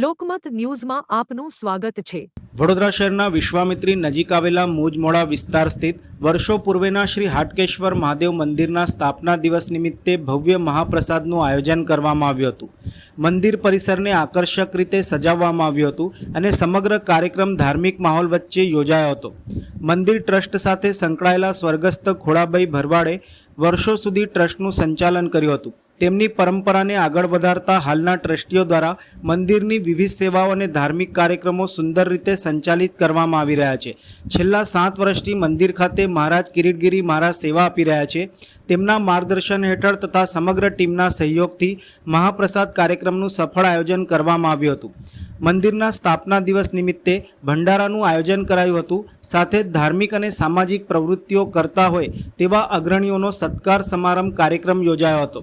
લોકમત ન્યૂઝમાં આપનું સ્વાગત છે। વડોદરા શહેરના વિશ્વામિત્રી નજીક આવેલા મુજમોડા વિસ્તાર સ્થિત વર્ષો પૂર્વેના શ્રી હાટકેશ્વર મહાદેવ મંદિરના સ્થાપના દિવસ નિમિત્તે ભવ્ય મહાપ્રસાદનું આયોજન કરવામાં આવ્યું હતું। મંદિર પરિસરને આકર્ષક રીતે સજાવવામાં આવ્યું હતું અને સમગ્ર કાર્યક્રમ ધાર્મિક માહોલ વચ્ચે યોજાયો હતો। મંદિર ટ્રસ્ટ સાથે સંકળાયેલા સ્વર્ગસ્થ ખોડાભાઈ ભરવાડે વર્ષો સુધી ટ્રસ્ટનું સંચાલન કર્યું હતું। તેમની પરંપરાને આગળ વધારતા હાલના ટ્રસ્ટીઓ દ્વારા મંદિરની વિવિધ સેવાઓ અને ધાર્મિક કાર્યક્રમો સુંદર રીતે સંચાલિત કરવામાં આવી રહ્યા છે। છેલ્લા 7 વર્ષથી મંદિર ખાતે મહારાજ કિરીટગીરી મહારાજ સેવા આપી રહ્યા છે। તેમના માર્ગદર્શન હેઠળ તથા સમગ્ર ટીમના સહયોગથી મહાપ્રસાદ કાર્યક્રમનું સફળ આયોજન કરવામાં આવ્યું હતું। મંદિરના સ્થાપના દિવસ નિમિત્તે ભંડારાનું આયોજન કરાયું હતું। સાથે જ ધાર્મિક અને સામાજિક પ્રવૃત્તિઓ કરતા હોય તેવા અગ્રણીઓનો સત્કાર સમારંભ કાર્યક્રમ યોજાયો હતો।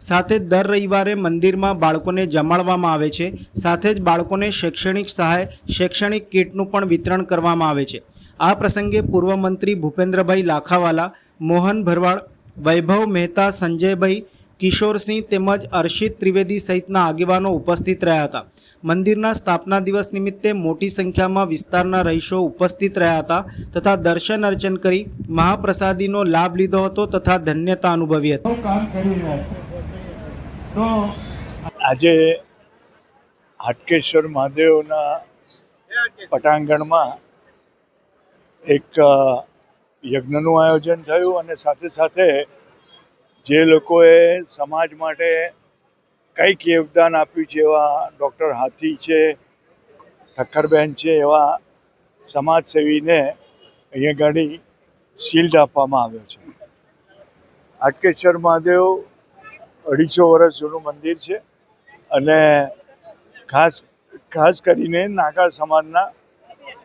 સાથે જ દર રવિવારે મંદિરમાં બાળકોને જમાડવામાં આવે છે। સાથે જ બાળકોને શૈક્ષણિક સહાય શૈક્ષણિક કીટનું પણ વિતરણ કરવામાં આવે છે। આ પ્રસંગે પૂર્વ મંત્રી ભૂપેન્દ્રભાઈ લાખાવાલા, મોહન ભરવાડ, વૈભવ મહેતા, સંજયભાઈ, કિશોરસિંહ તેમજ અર્શિત ત્રિવેદી સહિતના આગેવાનો ઉપસ્થિત રહ્યા હતા। મંદિરના સ્થાપના દિવસ નિમિત્તે મોટી સંખ્યામાં વિસ્તારના રહીશો ઉપસ્થિત રહ્યા હતા તથા દર્શન અર્ચન કરી મહાપ્રસાદીનો લાભ લીધો હતો તથા ધન્યતા અનુભવી હતી। તો આજે હાટકેશ્વર મહાદેવના પટાંગણમાં એક યજ્ઞનું આયોજન થયું અને સાથે સાથે જે લોકોએ સમાજ માટે કંઈક યોગદાન આપ્યું છે એવા ડૉક્ટર હાથી છે, ઠક્કરબેન છે, એવા સમાજસેવીને અહીંયા ઘણી શિલ્ડ આપવામાં આવ્યો છે। હાટકેશ્વર મહાદેવ 250 વર્ષ જૂનું મંદિર છે અને ખાસ કરીને નાગા સમાજના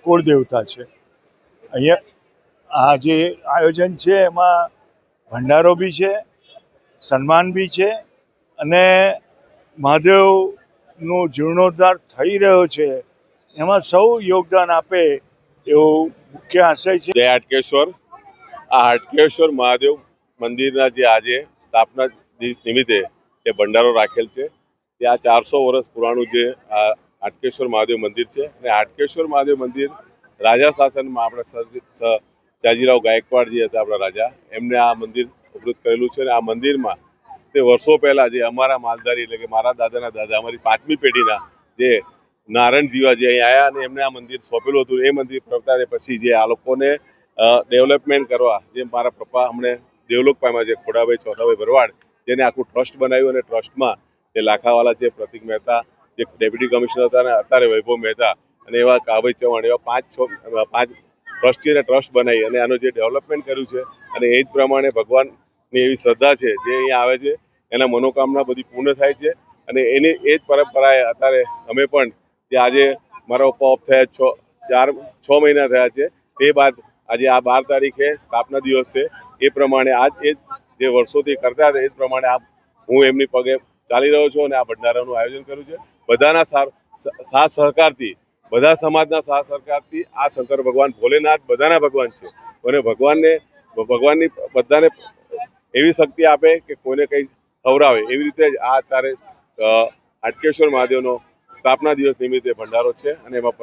કુળદેવતા છે। અહીંયા આ જે આયોજન છે એમાં ભંડારો બી છે, સન્માન બી છે અને મહાદેવનો જીર્ણોદ્ધાર થઈ રહ્યો છે એમાં સૌ યોગદાન આપે એવું મુખ્ય આશય છે। જય હાટકેશ્વર। આ હાટકેશ્વર મહાદેવ મંદિરના જે આજે સ્થાપના દિવસ નિમિત્તે જે ભંડારો રાખેલ છે ત્યાં 400 વર્ષ પુરાણું જે આ હાટકેશ્વર મહાદેવ મંદિર છે અને હાટકેશ્વર મહાદેવ મંદિર રાજા શાસનમાં આપણા સયાજીરાવ ગાયકવાડ જે હતા આપણા રાજા, એમને આ મંદિર ઉપલબ્ધ કરેલું છે અને આ મંદિરમાં તે વર્ષો પહેલાં જે અમારા માલધારી એટલે કે મારા દાદાના દાદા, અમારી 5મી પેઢીના જે નારાયણ જીવા જે અહીં આવ્યા અને એમને આ મંદિર સોંપેલું હતું। એ મંદિર પ્રગટાવ્યા પછી જે આ લોકોને ડેવલપમેન્ટ કરવા જે મારા પપ્પા અમને દેવલોક પામ્યા છે, ખોડાભાઈ ચોથાભાઈ ભરવાડ, જેને આખું ટ્રસ્ટ બનાવ્યું અને ટ્રસ્ટમાં જે લાખાવાલા છે, પ્રતિક મહેતા જે ડેપ્યુટી કમિશનર હતા અને અત્યારે વૈભવ મહેતા અને એવા કાભાઈ ચૌહાણ એવા 5 ટ્રસ્ટીને ટ્રસ્ટ બનાવી અને આનું જે ડેવલપમેન્ટ કર્યું છે અને એ જ પ્રમાણે ભગવાનની એવી શ્રદ્ધા છે જે અહીંયા આવે છે એના મનોકામના બધી પૂર્ણ થાય છે અને એની એ જ પરંપરાએ અત્યારે અમે પણ જે આજે મારા પપ્પા ઓફ થયા 6 મહિના થયા છે, તે બાદ આજે આ 12 તારીખે સ્થાપના દિવસ છે। એ પ્રમાણે આજ એ જે વર્ષોથી કરતા હતા એ જ પ્રમાણે હું એમની પગે ચાલી રહ્યો છું અને આ ભંડારાનું આયોજન કર્યું છે। બધાના સાથ સહકારથી, બધા સમાજના સાથ સહકારથી આ શંકર ભગવાન ભોલેનાથ બધાના ભગવાન છે અને ભગવાનની બધાને એવી શક્તિ આપે કે કોઈને કંઈ ખવડાવે, એવી રીતે જ આ અત્યારે હાટકેશ્વર મહાદેવનો સ્થાપના દિવસ નિમિત્તે ભંડારો છે અને એમાં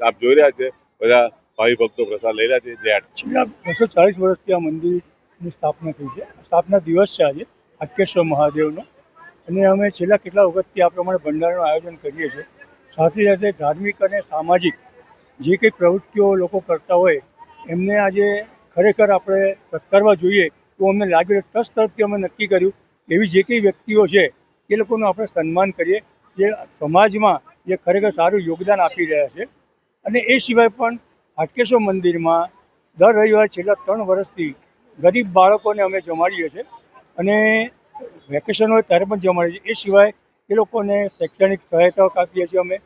આપ જોઈ રહ્યા છે બધા ભાવિ ભક્તો પ્રસાદ લઈ રહ્યા છે। જય હાટ। છેલ્લા 240 વર્ષથી આ મંદિરની સ્થાપના થઈ છે। સ્થાપના દિવસ છે આજે હાટકેશ્વર મહાદેવનો અને અમે છેલ્લા કેટલા વખતથી આ પ્રમાણે ભંડારાનું આયોજન કરીએ છીએ। સાથે સાથે ધાર્મિક અને સામાજિક જે કંઈ પ્રવૃત્તિઓ લોકો કરતા હોય એમને આજે ખરેખર આપણે સત્કારવા જોઈએ તો અમને લાગ્યું ટ્રસ્ટ તરફથી અમે નક્કી કર્યું એવી જે કંઈ વ્યક્તિઓ છે એ લોકોનું આપણે સન્માન કરીએ જે સમાજમાં જે ખરેખર સારું યોગદાન આપી રહ્યા છે। અને એ સિવાય પણ હાટકેશ્વર મંદિરમાં દર રવિવારે છેલ્લા 3 વર્ષથી ગરીબ બાળકોને અમે જમાડીએ છીએ અને વેકેશન હોય ત્યારે પણ જમાડીએ છીએ। એ સિવાય એ લોકોને શૈક્ષણિક સહાયતા આપીએ છીએ અમે,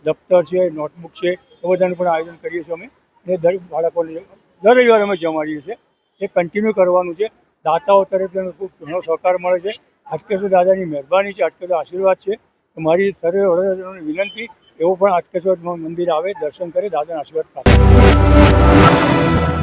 દફતર છે, નોટબુક છે, એ બધાનું પણ આયોજન કરીએ છીએ અમે અને દરેક બાળકોને દર રવિવારે અમે જમાડીએ છીએ। એ કન્ટિન્યુ કરવાનું છે। દાતાઓ તરફથી ખૂબ ઘણો સહકાર મળે છે। હાટકેશ્વર દાદાની મહેરબાની છે, હાટકેશ્વર આશીર્વાદ છે। તો મારી સર્વે વડોદરાની વિનંતી એવો પણ હાટકેશ્વર મંદિર આવે, દર્શન કરે, દાદાના આશીર્વાદ પ્રાપ્ત કરે।